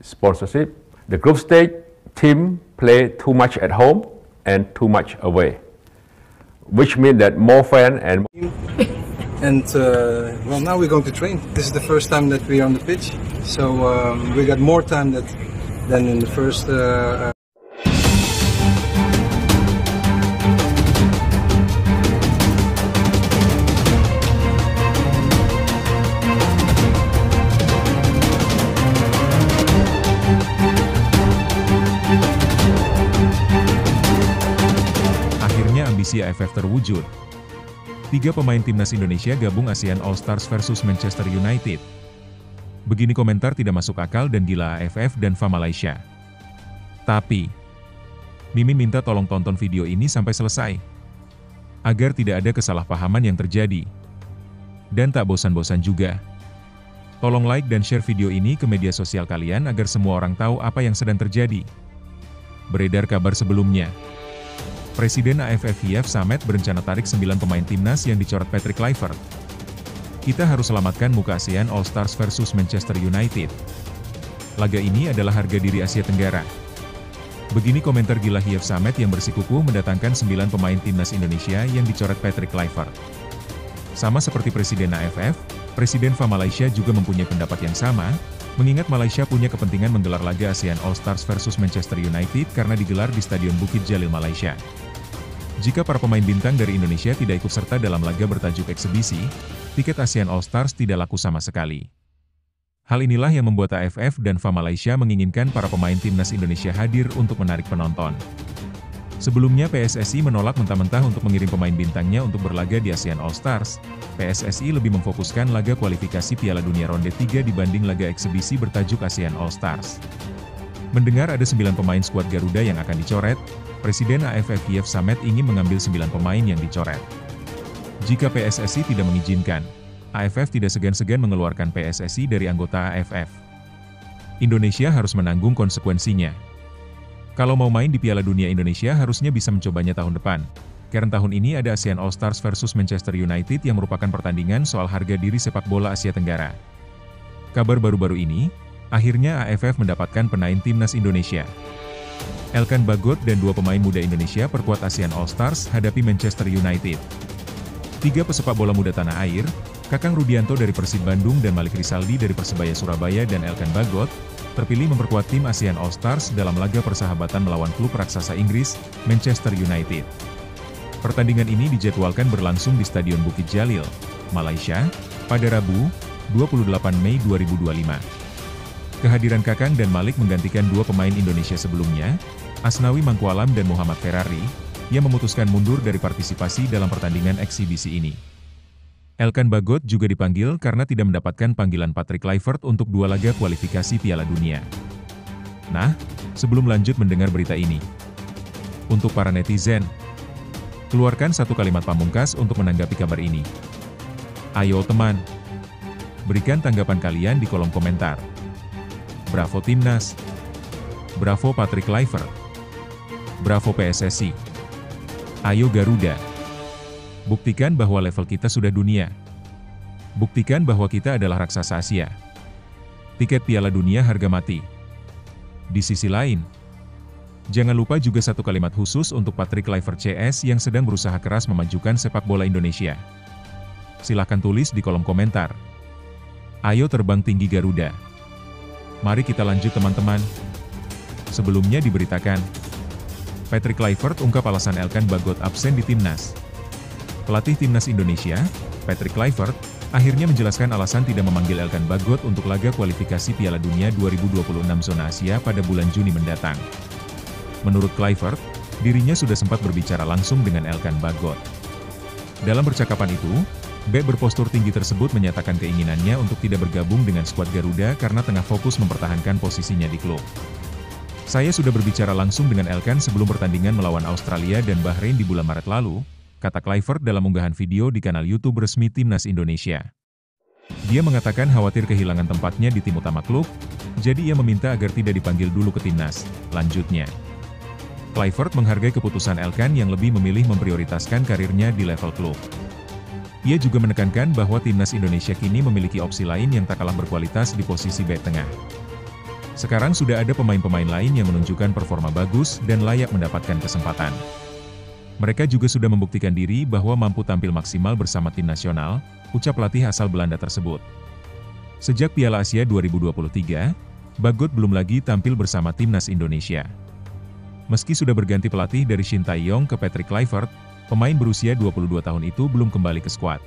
sponsorship. The group stage team play too much at home and too much away, which means that more fans and And well, now we're going to train. This is the first time that we're on the pitch, so we got more time than in the first. Akhirnya ambisi AFF terwujud. 3 pemain timnas Indonesia gabung ASEAN All Stars versus Manchester United. Begini komentar tidak masuk akal dan gila AFF dan FA Malaysia. Tapi, Mimin minta tolong tonton video ini sampai selesai, agar tidak ada kesalahpahaman yang terjadi. Dan tak bosan-bosan juga, tolong like dan share video ini ke media sosial kalian agar semua orang tahu apa yang sedang terjadi. Beredar kabar sebelumnya, Presiden AFF Yves Samet berencana tarik 9 pemain timnas yang dicoret Patrick Kluivert. Kita harus selamatkan muka ASEAN All Stars versus Manchester United. Laga ini adalah harga diri Asia Tenggara. Begini komentar gila Yves Samet yang bersikukuh mendatangkan 9 pemain timnas Indonesia yang dicoret Patrick Kluivert. Sama seperti Presiden AFF, Presiden FA Malaysia juga mempunyai pendapat yang sama, mengingat Malaysia punya kepentingan menggelar laga ASEAN All Stars versus Manchester United karena digelar di Stadion Bukit Jalil, Malaysia. Jika para pemain bintang dari Indonesia tidak ikut serta dalam laga bertajuk eksibisi, tiket ASEAN All Stars tidak laku sama sekali. Hal inilah yang membuat AFF dan FA Malaysia menginginkan para pemain timnas Indonesia hadir untuk menarik penonton. Sebelumnya PSSI menolak mentah-mentah untuk mengirim pemain bintangnya untuk berlaga di ASEAN All Stars. PSSI lebih memfokuskan laga kualifikasi Piala Dunia Ronde 3 dibanding laga eksibisi bertajuk ASEAN All Stars. Mendengar ada 9 pemain skuad Garuda yang akan dicoret, Presiden AFF Yves Samet ingin mengambil 9 pemain yang dicoret. Jika PSSI tidak mengizinkan, AFF tidak segan-segan mengeluarkan PSSI dari anggota AFF. Indonesia harus menanggung konsekuensinya. Kalau mau main di Piala Dunia, Indonesia harusnya bisa mencobanya tahun depan. Karena tahun ini ada ASEAN All Stars versus Manchester United yang merupakan pertandingan soal harga diri sepak bola Asia Tenggara. Kabar baru-baru ini, akhirnya AFF mendapatkan pemain timnas Indonesia. Elkan Bagot dan 2 pemain muda Indonesia perkuat ASEAN All Stars hadapi Manchester United. 3 pesepak bola muda tanah air, Kakang Rudianto dari Persib Bandung dan Malik Rizaldi dari Persebaya Surabaya dan Elkan Bagot, terpilih memperkuat tim ASEAN All Stars dalam laga persahabatan melawan klub raksasa Inggris, Manchester United. Pertandingan ini dijadwalkan berlangsung di Stadion Bukit Jalil, Malaysia, pada Rabu, 28 Mei 2025. Kehadiran Kakang dan Malik menggantikan 2 pemain Indonesia sebelumnya, Asnawi Mangkualam dan Muhammad Ferrari, yang memutuskan mundur dari partisipasi dalam pertandingan eksibisi ini. Elkan Bagot juga dipanggil karena tidak mendapatkan panggilan Patrick Kluivert untuk 2 laga kualifikasi Piala Dunia. Nah, sebelum lanjut mendengar berita ini, untuk para netizen, keluarkan satu kalimat pamungkas untuk menanggapi kabar ini. Ayo teman, berikan tanggapan kalian di kolom komentar. Bravo Timnas, bravo Patrick Kluivert, bravo PSSI, ayo Garuda. Buktikan bahwa level kita sudah dunia. Buktikan bahwa kita adalah raksasa Asia. Tiket Piala Dunia harga mati. Di sisi lain, jangan lupa juga satu kalimat khusus untuk Patrick Kluivert CS yang sedang berusaha keras memajukan sepak bola Indonesia. Silahkan tulis di kolom komentar. Ayo terbang tinggi Garuda. Mari kita lanjut teman-teman. Sebelumnya diberitakan, Patrick Kluivert ungkap alasan Elkan Bagot absen di timnas. Pelatih timnas Indonesia, Patrick Kluivert, akhirnya menjelaskan alasan tidak memanggil Elkan Bagot untuk laga kualifikasi Piala Dunia 2026 zona Asia pada bulan Juni mendatang. Menurut Kluivert, dirinya sudah sempat berbicara langsung dengan Elkan Bagot. Dalam percakapan itu, bek berpostur tinggi tersebut menyatakan keinginannya untuk tidak bergabung dengan skuad Garuda karena tengah fokus mempertahankan posisinya di klub. Saya sudah berbicara langsung dengan Elkan sebelum pertandingan melawan Australia dan Bahrain di bulan Maret lalu, kata Kluivert dalam unggahan video di kanal YouTube resmi Timnas Indonesia. Dia mengatakan khawatir kehilangan tempatnya di tim utama klub, jadi ia meminta agar tidak dipanggil dulu ke timnas, lanjutnya. Kluivert menghargai keputusan Elkan yang lebih memilih memprioritaskan karirnya di level klub. Ia juga menekankan bahwa timnas Indonesia kini memiliki opsi lain yang tak kalah berkualitas di posisi bek tengah. Sekarang sudah ada pemain-pemain lain yang menunjukkan performa bagus dan layak mendapatkan kesempatan. Mereka juga sudah membuktikan diri bahwa mampu tampil maksimal bersama tim nasional, ucap pelatih asal Belanda tersebut. Sejak Piala Asia 2023, Bagot belum lagi tampil bersama timnas Indonesia. Meski sudah berganti pelatih dari Shin Tae-yong ke Patrick Kluivert, pemain berusia 22 tahun itu belum kembali ke skuad.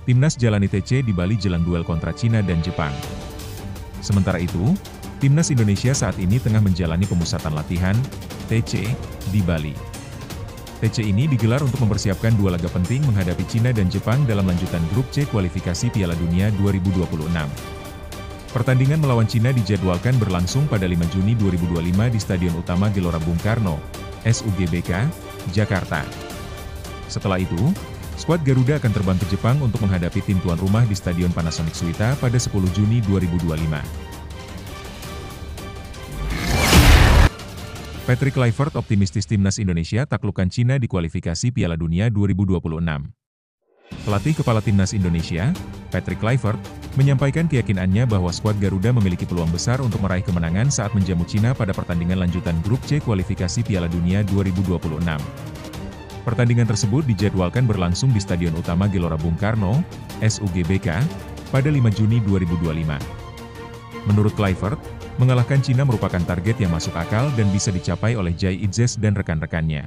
Timnas jalani TC di Bali jelang duel kontra Cina dan Jepang. Sementara itu, timnas Indonesia saat ini tengah menjalani pemusatan latihan, TC, di Bali. TC ini digelar untuk mempersiapkan dua laga penting menghadapi Cina dan Jepang dalam lanjutan grup C kualifikasi Piala Dunia 2026. Pertandingan melawan Cina dijadwalkan berlangsung pada 5 Juni 2025 di Stadion Utama Gelora Bung Karno, SUGBK, Jakarta. Setelah itu, skuad Garuda akan terbang ke Jepang untuk menghadapi tim tuan rumah di Stadion Panasonic Suita pada 10 Juni 2025. Patrick Kluivert optimistis timnas Indonesia taklukkan Cina di kualifikasi Piala Dunia 2026. Pelatih kepala timnas Indonesia, Patrick Kluivert, menyampaikan keyakinannya bahwa skuad Garuda memiliki peluang besar untuk meraih kemenangan saat menjamu Cina pada pertandingan lanjutan grup C kualifikasi Piala Dunia 2026. Pertandingan tersebut dijadwalkan berlangsung di Stadion Utama Gelora Bung Karno, SUGBK, pada 5 Juni 2025. Menurut Kluivert, mengalahkan Cina merupakan target yang masuk akal dan bisa dicapai oleh Jai Itzes dan rekan-rekannya.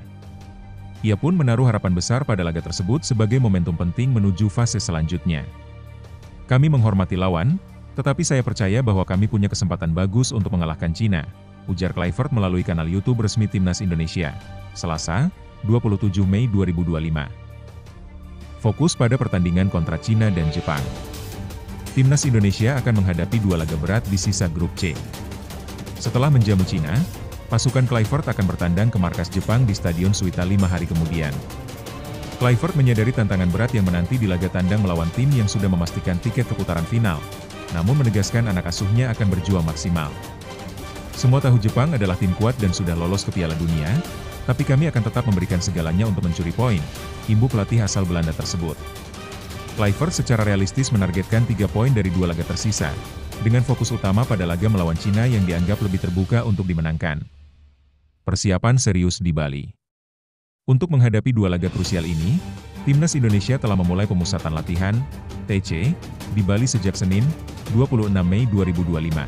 Ia pun menaruh harapan besar pada laga tersebut sebagai momentum penting menuju fase selanjutnya. Kami menghormati lawan, tetapi saya percaya bahwa kami punya kesempatan bagus untuk mengalahkan Cina, ujar Kluivert melalui kanal YouTube resmi Timnas Indonesia, Selasa, 27 Mei 2025. Fokus pada pertandingan kontra Cina dan Jepang. Timnas Indonesia akan menghadapi dua laga berat di sisa grup C. Setelah menjamu Cina, pasukan Kluivert akan bertandang ke markas Jepang di Stadion Suita 5 hari kemudian. Kluivert menyadari tantangan berat yang menanti di laga tandang melawan tim yang sudah memastikan tiket ke putaran final, namun menegaskan anak asuhnya akan berjuang maksimal. Semua tahu Jepang adalah tim kuat dan sudah lolos ke Piala Dunia, tapi kami akan tetap memberikan segalanya untuk mencuri poin, imbu pelatih asal Belanda tersebut. Kluivert secara realistis menargetkan 3 poin dari 2 laga tersisa, dengan fokus utama pada laga melawan Cina yang dianggap lebih terbuka untuk dimenangkan. Persiapan serius di Bali. Untuk menghadapi 2 laga krusial ini, Timnas Indonesia telah memulai pemusatan latihan, TC, di Bali sejak Senin, 26 Mei 2025.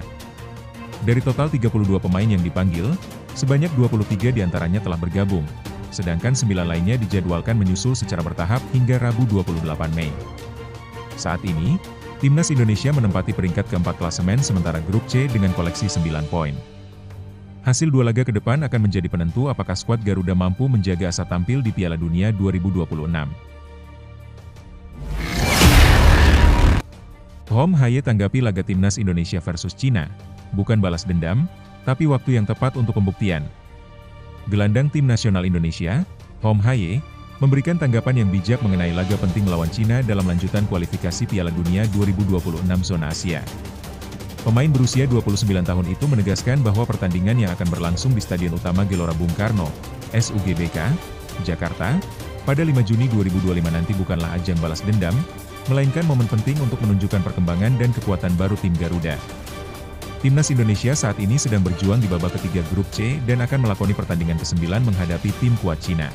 Dari total 32 pemain yang dipanggil, sebanyak 23 diantaranya telah bergabung, sedangkan 9 lainnya dijadwalkan menyusul secara bertahap hingga Rabu 28 Mei. Saat ini, Timnas Indonesia menempati peringkat keempat klasemen sementara grup C dengan koleksi 9 poin. Hasil 2 laga ke depan akan menjadi penentu apakah skuad Garuda mampu menjaga asa tampil di Piala Dunia 2026. Hom Haye tanggapi laga Timnas Indonesia versus Cina, bukan balas dendam, tapi waktu yang tepat untuk pembuktian. Gelandang tim nasional Indonesia, Hom Haye, memberikan tanggapan yang bijak mengenai laga penting melawan Cina dalam lanjutan kualifikasi Piala Dunia 2026 zona Asia. Pemain berusia 29 tahun itu menegaskan bahwa pertandingan yang akan berlangsung di Stadion Utama Gelora Bung Karno, SUGBK, Jakarta, pada 5 Juni 2025 nanti bukanlah ajang balas dendam, melainkan momen penting untuk menunjukkan perkembangan dan kekuatan baru tim Garuda. Timnas Indonesia saat ini sedang berjuang di babak ketiga grup C dan akan melakoni pertandingan ke-9 menghadapi tim kuat Cina.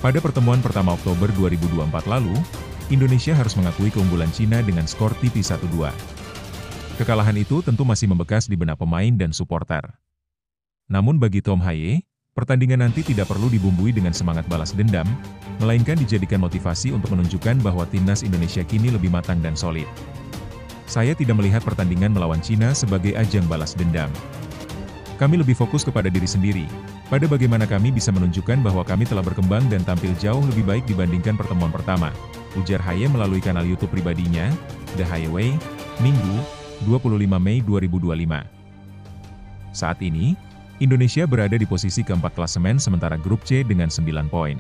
Pada pertemuan pertama Oktober 2024 lalu, Indonesia harus mengakui keunggulan Cina dengan skor tipis 1-2. Kekalahan itu tentu masih membekas di benak pemain dan suporter. Namun bagi Hom Haye, pertandingan nanti tidak perlu dibumbui dengan semangat balas dendam, melainkan dijadikan motivasi untuk menunjukkan bahwa Timnas Indonesia kini lebih matang dan solid. Saya tidak melihat pertandingan melawan Cina sebagai ajang balas dendam. Kami lebih fokus kepada diri sendiri, pada bagaimana kami bisa menunjukkan bahwa kami telah berkembang dan tampil jauh lebih baik dibandingkan pertemuan pertama, ujar Haye melalui kanal YouTube pribadinya, The Haye Way, Minggu, 25 Mei 2025. Saat ini, Indonesia berada di posisi keempat klasemen sementara grup C dengan 9 poin.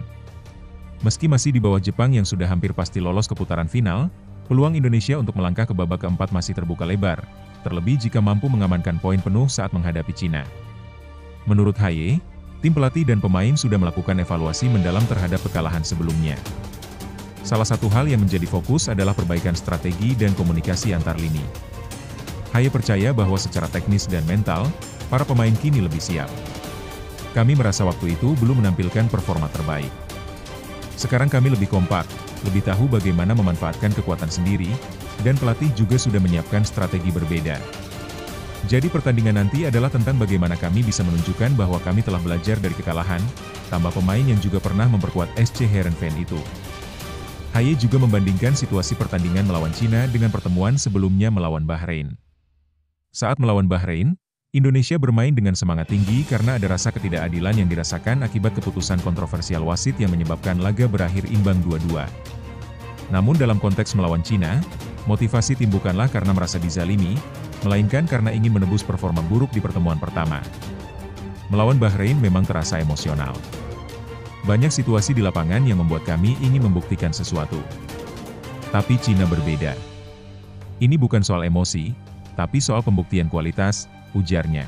Meski masih di bawah Jepang yang sudah hampir pasti lolos ke putaran final, peluang Indonesia untuk melangkah ke babak keempat masih terbuka lebar, terlebih jika mampu mengamankan poin penuh saat menghadapi Cina. Menurut Haye, tim pelatih dan pemain sudah melakukan evaluasi mendalam terhadap kekalahan sebelumnya. Salah satu hal yang menjadi fokus adalah perbaikan strategi dan komunikasi antar lini. Haye percaya bahwa secara teknis dan mental, para pemain kini lebih siap. Kami merasa waktu itu belum menampilkan performa terbaik. Sekarang kami lebih kompak, lebih tahu bagaimana memanfaatkan kekuatan sendiri, dan pelatih juga sudah menyiapkan strategi berbeda. Jadi pertandingan nanti adalah tentang bagaimana kami bisa menunjukkan bahwa kami telah belajar dari kekalahan, tambah pemain yang juga pernah memperkuat SC Heerenveen itu. Haye juga membandingkan situasi pertandingan melawan Cina dengan pertemuan sebelumnya melawan Bahrain. Saat melawan Bahrain, Indonesia bermain dengan semangat tinggi karena ada rasa ketidakadilan yang dirasakan akibat keputusan kontroversial wasit yang menyebabkan laga berakhir imbang 2-2. Namun dalam konteks melawan Cina, motivasi tim bukanlah karena merasa dizalimi, melainkan karena ingin menebus performa buruk di pertemuan pertama. Melawan Bahrain memang terasa emosional. Banyak situasi di lapangan yang membuat kami ingin membuktikan sesuatu. Tapi Cina berbeda. Ini bukan soal emosi, tapi soal pembuktian kualitas, ujarnya.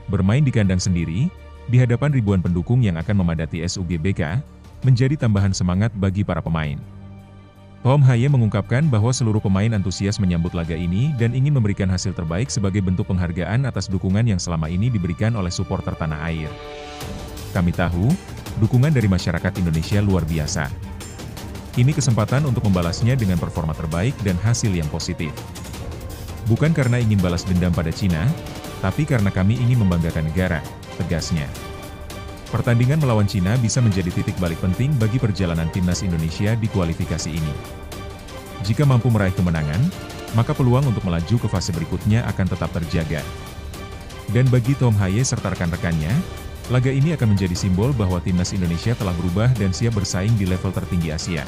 Bermain di kandang sendiri, di hadapan ribuan pendukung yang akan memadati SUGBK, menjadi tambahan semangat bagi para pemain. Tom Haye mengungkapkan bahwa seluruh pemain antusias menyambut laga ini dan ingin memberikan hasil terbaik sebagai bentuk penghargaan atas dukungan yang selama ini diberikan oleh supporter tanah air. Kami tahu, dukungan dari masyarakat Indonesia luar biasa. Ini kesempatan untuk membalasnya dengan performa terbaik dan hasil yang positif. Bukan karena ingin balas dendam pada Cina, tapi karena kami ingin membanggakan negara, tegasnya. Pertandingan melawan Cina bisa menjadi titik balik penting bagi perjalanan timnas Indonesia di kualifikasi ini. Jika mampu meraih kemenangan, maka peluang untuk melaju ke fase berikutnya akan tetap terjaga. Dan bagi Tom Haye serta rekan-rekannya, laga ini akan menjadi simbol bahwa timnas Indonesia telah berubah dan siap bersaing di level tertinggi Asia.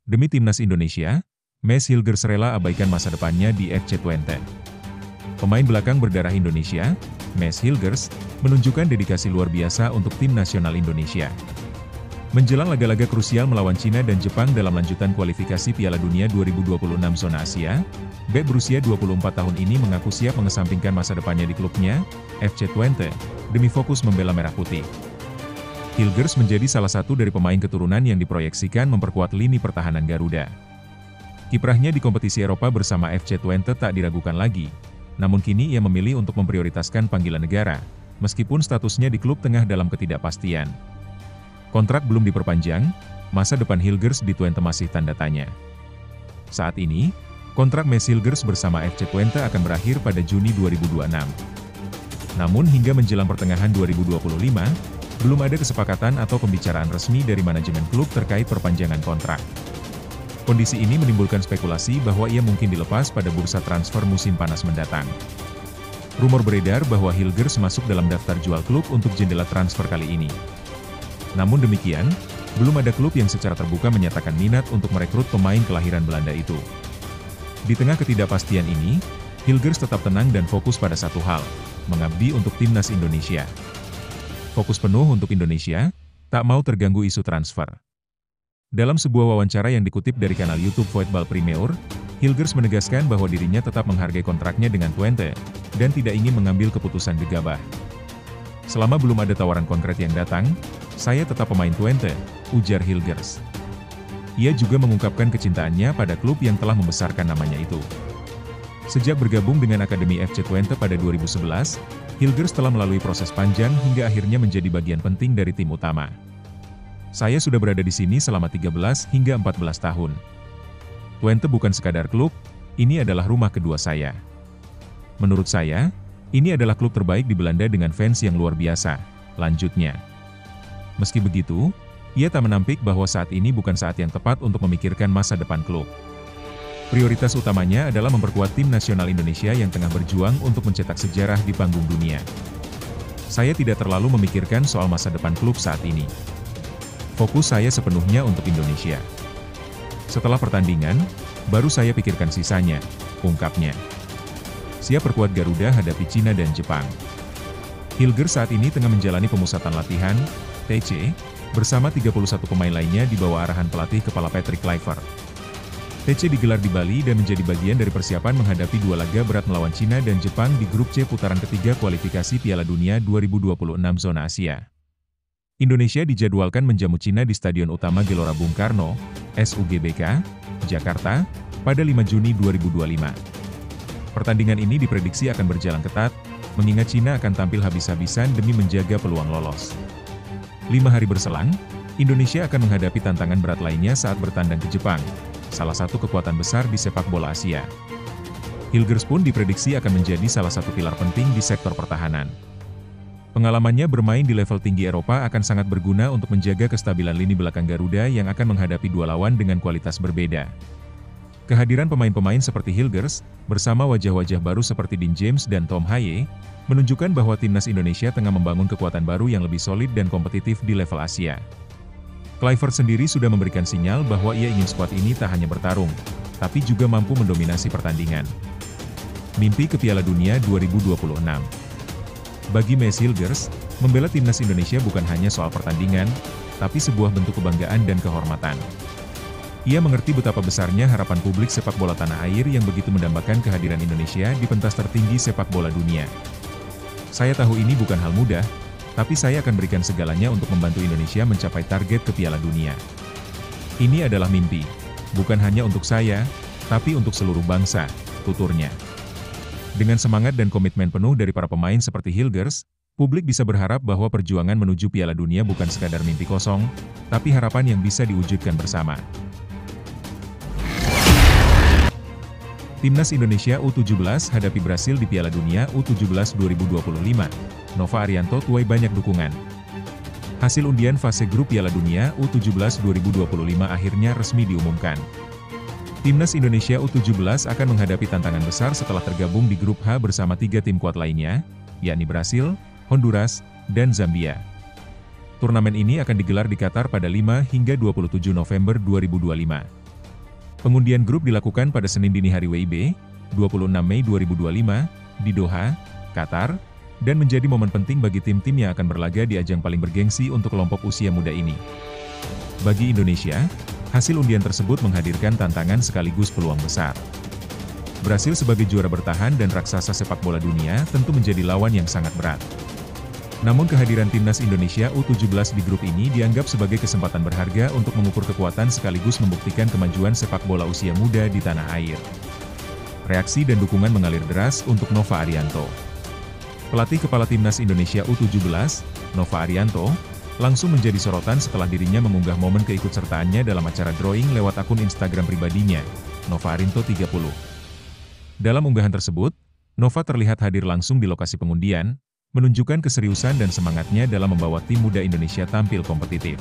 Demi timnas Indonesia, Mads Hilgers rela abaikan masa depannya di FC Twente. Pemain belakang berdarah Indonesia, Mads Hilgers, menunjukkan dedikasi luar biasa untuk tim nasional Indonesia. Menjelang laga-laga krusial melawan Cina dan Jepang dalam lanjutan kualifikasi Piala Dunia 2026 zona Asia, bek berusia 24 tahun ini mengaku siap mengesampingkan masa depannya di klubnya, FC Twente, demi fokus membela Merah Putih. Hilgers menjadi salah satu dari pemain keturunan yang diproyeksikan memperkuat lini pertahanan Garuda. Kiprahnya di kompetisi Eropa bersama FC Twente tak diragukan lagi, namun kini ia memilih untuk memprioritaskan panggilan negara, meskipun statusnya di klub tengah dalam ketidakpastian. Kontrak belum diperpanjang, masa depan Hilgers di Twente masih tanda tanya. Saat ini, kontrak Mads Hilgers bersama FC Twente akan berakhir pada Juni 2026. Namun hingga menjelang pertengahan 2025, belum ada kesepakatan atau pembicaraan resmi dari manajemen klub terkait perpanjangan kontrak. Kondisi ini menimbulkan spekulasi bahwa ia mungkin dilepas pada bursa transfer musim panas mendatang. Rumor beredar bahwa Hilgers masuk dalam daftar jual klub untuk jendela transfer kali ini. Namun demikian, belum ada klub yang secara terbuka menyatakan minat untuk merekrut pemain kelahiran Belanda itu. Di tengah ketidakpastian ini, Hilgers tetap tenang dan fokus pada satu hal, mengabdi untuk timnas Indonesia. Fokus penuh untuk Indonesia, tak mau terganggu isu transfer. Dalam sebuah wawancara yang dikutip dari kanal YouTube Voetbal Premier, Hilgers menegaskan bahwa dirinya tetap menghargai kontraknya dengan Twente, dan tidak ingin mengambil keputusan gegabah. Selama belum ada tawaran konkret yang datang, saya tetap pemain Twente, ujar Hilgers. Ia juga mengungkapkan kecintaannya pada klub yang telah membesarkan namanya itu. Sejak bergabung dengan Akademi FC Twente pada 2011, Hilgers telah melalui proses panjang hingga akhirnya menjadi bagian penting dari tim utama. Saya sudah berada di sini selama 13 hingga 14 tahun. Twente bukan sekadar klub, ini adalah rumah kedua saya. Menurut saya, ini adalah klub terbaik di Belanda dengan fans yang luar biasa, lanjutnya. Meski begitu, ia tak menampik bahwa saat ini bukan saat yang tepat untuk memikirkan masa depan klub. Prioritas utamanya adalah memperkuat tim nasional Indonesia yang tengah berjuang untuk mencetak sejarah di panggung dunia. Saya tidak terlalu memikirkan soal masa depan klub saat ini. Fokus saya sepenuhnya untuk Indonesia. Setelah pertandingan, baru saya pikirkan sisanya, ungkapnya. Siap perkuat Garuda hadapi Cina dan Jepang. Hilgers saat ini tengah menjalani pemusatan latihan, TC, bersama 31 pemain lainnya di bawah arahan pelatih kepala Patrick Kluivert. TC digelar di Bali dan menjadi bagian dari persiapan menghadapi dua laga berat melawan Cina dan Jepang di grup C putaran ketiga kualifikasi Piala Dunia 2026 zona Asia. Indonesia dijadwalkan menjamu Cina di Stadion Utama Gelora Bung Karno, SUGBK, Jakarta, pada 5 Juni 2025. Pertandingan ini diprediksi akan berjalan ketat, mengingat Cina akan tampil habis-habisan demi menjaga peluang lolos. 5 hari berselang, Indonesia akan menghadapi tantangan berat lainnya saat bertandang ke Jepang, salah satu kekuatan besar di sepak bola Asia. Hilgers pun diprediksi akan menjadi salah satu pilar penting di sektor pertahanan. Pengalamannya bermain di level tinggi Eropa akan sangat berguna untuk menjaga kestabilan lini belakang Garuda yang akan menghadapi dua lawan dengan kualitas berbeda. Kehadiran pemain-pemain seperti Hilgers, bersama wajah-wajah baru seperti Dean James dan Tom Haye, menunjukkan bahwa timnas Indonesia tengah membangun kekuatan baru yang lebih solid dan kompetitif di level Asia. Kluivert sendiri sudah memberikan sinyal bahwa ia ingin skuad ini tak hanya bertarung, tapi juga mampu mendominasi pertandingan. Mimpi ke Piala Dunia 2026. Bagi Maes Hilgers, membela timnas Indonesia bukan hanya soal pertandingan, tapi sebuah bentuk kebanggaan dan kehormatan. Ia mengerti betapa besarnya harapan publik sepak bola tanah air yang begitu mendambakan kehadiran Indonesia di pentas tertinggi sepak bola dunia. Saya tahu ini bukan hal mudah, tapi saya akan berikan segalanya untuk membantu Indonesia mencapai target ke Piala Dunia. Ini adalah mimpi, bukan hanya untuk saya, tapi untuk seluruh bangsa, tuturnya. Dengan semangat dan komitmen penuh dari para pemain seperti Hilgers, publik bisa berharap bahwa perjuangan menuju Piala Dunia bukan sekadar mimpi kosong, tapi harapan yang bisa diwujudkan bersama. Timnas Indonesia U17 hadapi Brasil di Piala Dunia U17 2025. Nova Arianto tuai banyak dukungan. Hasil undian fase grup Piala Dunia U17 2025 akhirnya resmi diumumkan. Timnas Indonesia U17 akan menghadapi tantangan besar setelah tergabung di grup H bersama 3 tim kuat lainnya, yakni Brasil, Honduras, dan Zambia. Turnamen ini akan digelar di Qatar pada 5 hingga 27 November 2025. Pengundian grup dilakukan pada Senin dini hari WIB, 26 Mei 2025, di Doha, Qatar, dan menjadi momen penting bagi tim-tim yang akan berlaga di ajang paling bergengsi untuk kelompok usia muda ini. Bagi Indonesia, hasil undian tersebut menghadirkan tantangan sekaligus peluang besar. Brasil sebagai juara bertahan dan raksasa sepak bola dunia tentu menjadi lawan yang sangat berat. Namun kehadiran timnas Indonesia U17 di grup ini dianggap sebagai kesempatan berharga untuk mengukur kekuatan sekaligus membuktikan kemajuan sepak bola usia muda di tanah air. Reaksi dan dukungan mengalir deras untuk Nova Arianto. Pelatih kepala timnas Indonesia U17, Nova Arianto, langsung menjadi sorotan setelah dirinya mengunggah momen keikutsertaannya dalam acara drawing lewat akun Instagram pribadinya, Nova Arianto 30. Dalam unggahan tersebut, Nova terlihat hadir langsung di lokasi pengundian, menunjukkan keseriusan dan semangatnya dalam membawa tim muda Indonesia tampil kompetitif.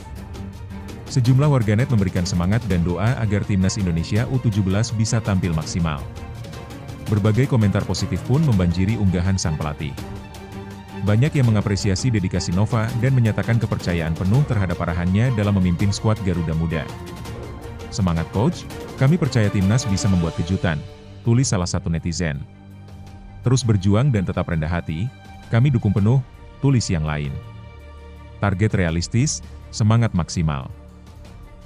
Sejumlah warganet memberikan semangat dan doa agar timnas Indonesia U17 bisa tampil maksimal. Berbagai komentar positif pun membanjiri unggahan sang pelatih. Banyak yang mengapresiasi dedikasi Nova dan menyatakan kepercayaan penuh terhadap arahannya dalam memimpin skuad Garuda Muda. Semangat coach, kami percaya timnas bisa membuat kejutan, tulis salah satu netizen. Terus berjuang dan tetap rendah hati, kami dukung penuh, tulis yang lain. Target realistis, semangat maksimal.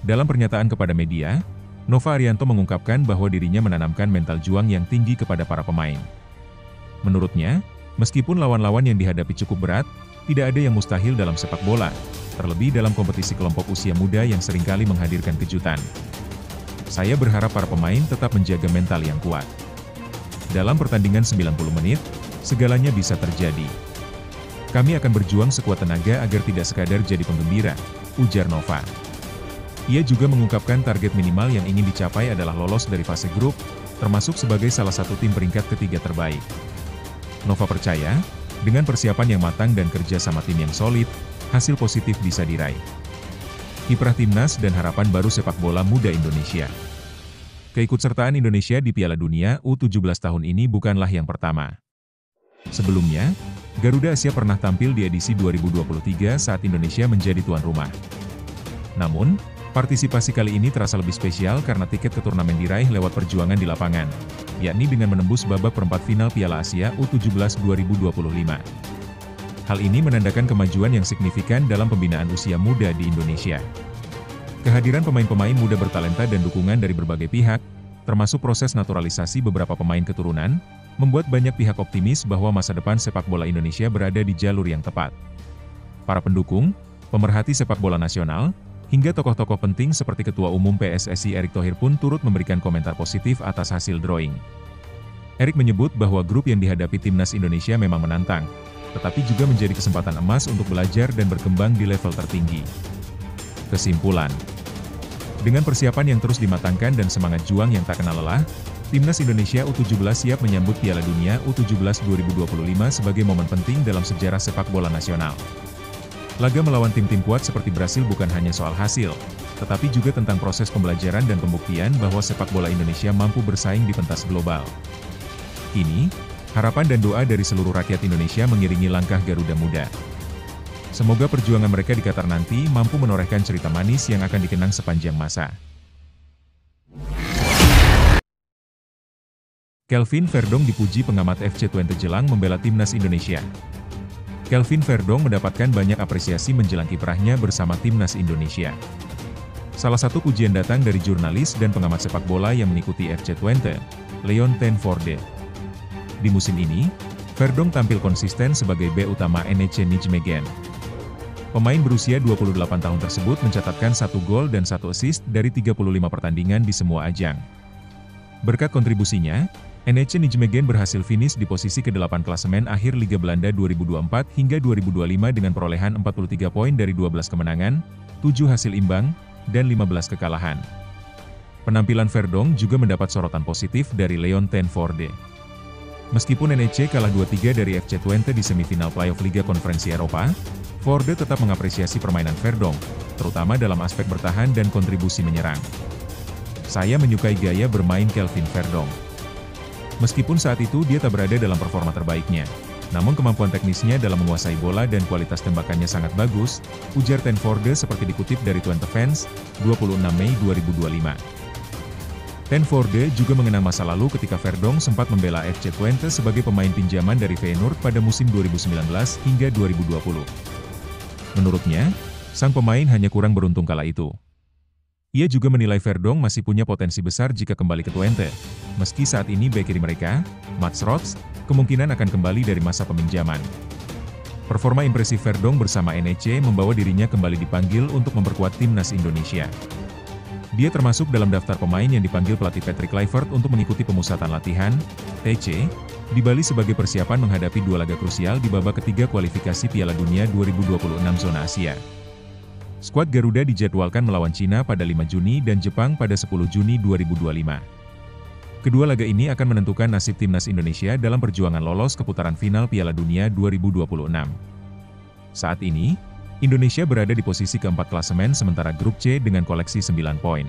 Dalam pernyataan kepada media, Nova Arianto mengungkapkan bahwa dirinya menanamkan mental juang yang tinggi kepada para pemain. Menurutnya, meskipun lawan-lawan yang dihadapi cukup berat, tidak ada yang mustahil dalam sepak bola, terlebih dalam kompetisi kelompok usia muda yang seringkali menghadirkan kejutan. Saya berharap para pemain tetap menjaga mental yang kuat. Dalam pertandingan 90 menit, segalanya bisa terjadi. Kami akan berjuang sekuat tenaga agar tidak sekadar jadi penggembira, ujar Nova. Ia juga mengungkapkan target minimal yang ingin dicapai adalah lolos dari fase grup, termasuk sebagai salah satu tim peringkat ketiga terbaik. Nova percaya, dengan persiapan yang matang dan kerja sama tim yang solid, hasil positif bisa diraih. Kiprah timnas dan harapan baru sepak bola muda Indonesia. Keikutsertaan Indonesia di Piala Dunia U17 tahun ini bukanlah yang pertama. Sebelumnya, Garuda Asia pernah tampil di edisi 2023 saat Indonesia menjadi tuan rumah. Namun, partisipasi kali ini terasa lebih spesial karena tiket ke turnamen diraih lewat perjuangan di lapangan, yakni dengan menembus babak perempat final Piala Asia U17 2025. Hal ini menandakan kemajuan yang signifikan dalam pembinaan usia muda di Indonesia. Kehadiran pemain-pemain muda bertalenta dan dukungan dari berbagai pihak, termasuk proses naturalisasi beberapa pemain keturunan, membuat banyak pihak optimis bahwa masa depan sepak bola Indonesia berada di jalur yang tepat. Para pendukung, pemerhati sepak bola nasional, Hingga tokoh-tokoh penting seperti Ketua Umum PSSI Erick Thohir pun turut memberikan komentar positif atas hasil drawing. Erick menyebut bahwa grup yang dihadapi timnas Indonesia memang menantang, tetapi juga menjadi kesempatan emas untuk belajar dan berkembang di level tertinggi. Kesimpulan, dengan persiapan yang terus dimatangkan dan semangat juang yang tak kenal lelah, Timnas Indonesia U17 siap menyambut Piala Dunia U17 2025 sebagai momen penting dalam sejarah sepak bola nasional. Laga melawan tim-tim kuat seperti Brasil bukan hanya soal hasil, tetapi juga tentang proses pembelajaran dan pembuktian bahwa sepak bola Indonesia mampu bersaing di pentas global. Kini, harapan dan doa dari seluruh rakyat Indonesia mengiringi langkah Garuda Muda. Semoga perjuangan mereka di Qatar nanti mampu menorehkan cerita manis yang akan dikenang sepanjang masa. Kelvin Verdong dipuji pengamat FC Twente Jelang membela timnas Indonesia. Kelvin Verdong mendapatkan banyak apresiasi menjelang kiprahnya bersama timnas Indonesia. Salah satu pujian datang dari jurnalis dan pengamat sepak bola yang mengikuti FC Twente, Leon ten Voorde. Di musim ini, Verdong tampil konsisten sebagai bek utama NEC Nijmegen. Pemain berusia 28 tahun tersebut mencatatkan 1 gol dan 1 assist dari 35 pertandingan di semua ajang. Berkat kontribusinya, NEC Nijmegen berhasil finish di posisi ke-8 klasemen akhir Liga Belanda 2024 hingga 2025 dengan perolehan 43 poin dari 12 kemenangan, 7 hasil imbang, dan 15 kekalahan. Penampilan Verdong juga mendapat sorotan positif dari Leon ten Voorde. Meskipun NEC kalah 2-3 dari FC Twente di semifinal playoff Liga Konferensi Eropa, Voorde tetap mengapresiasi permainan Verdong, terutama dalam aspek bertahan dan kontribusi menyerang. Saya menyukai gaya bermain Kelvin Verdong. Meskipun saat itu dia tak berada dalam performa terbaiknya, namun kemampuan teknisnya dalam menguasai bola dan kualitas tembakannya sangat bagus, ujar ten Voorde seperti dikutip dari Twente Fans, 26 Mei 2025. Ten Voorde juga mengenang masa lalu ketika Verdong sempat membela FC Twente sebagai pemain pinjaman dari Feyenoord pada musim 2019 hingga 2020. Menurutnya, sang pemain hanya kurang beruntung kala itu. Ia juga menilai Verdong masih punya potensi besar jika kembali ke Twente, meski saat ini bek kiri mereka, Mats Rots, kemungkinan akan kembali dari masa peminjaman. Performa impresif Verdong bersama NEC membawa dirinya kembali dipanggil untuk memperkuat timnas Indonesia. Dia termasuk dalam daftar pemain yang dipanggil pelatih Patrick Kluivert untuk mengikuti pemusatan latihan, TC, di Bali sebagai persiapan menghadapi 2 laga krusial di babak ketiga kualifikasi Piala Dunia 2026 zona Asia. Skuad Garuda dijadwalkan melawan Cina pada 5 Juni dan Jepang pada 10 Juni 2025. Kedua laga ini akan menentukan nasib timnas Indonesia dalam perjuangan lolos ke putaran final Piala Dunia 2026. Saat ini, Indonesia berada di posisi keempat klasemen sementara grup C dengan koleksi 9 poin.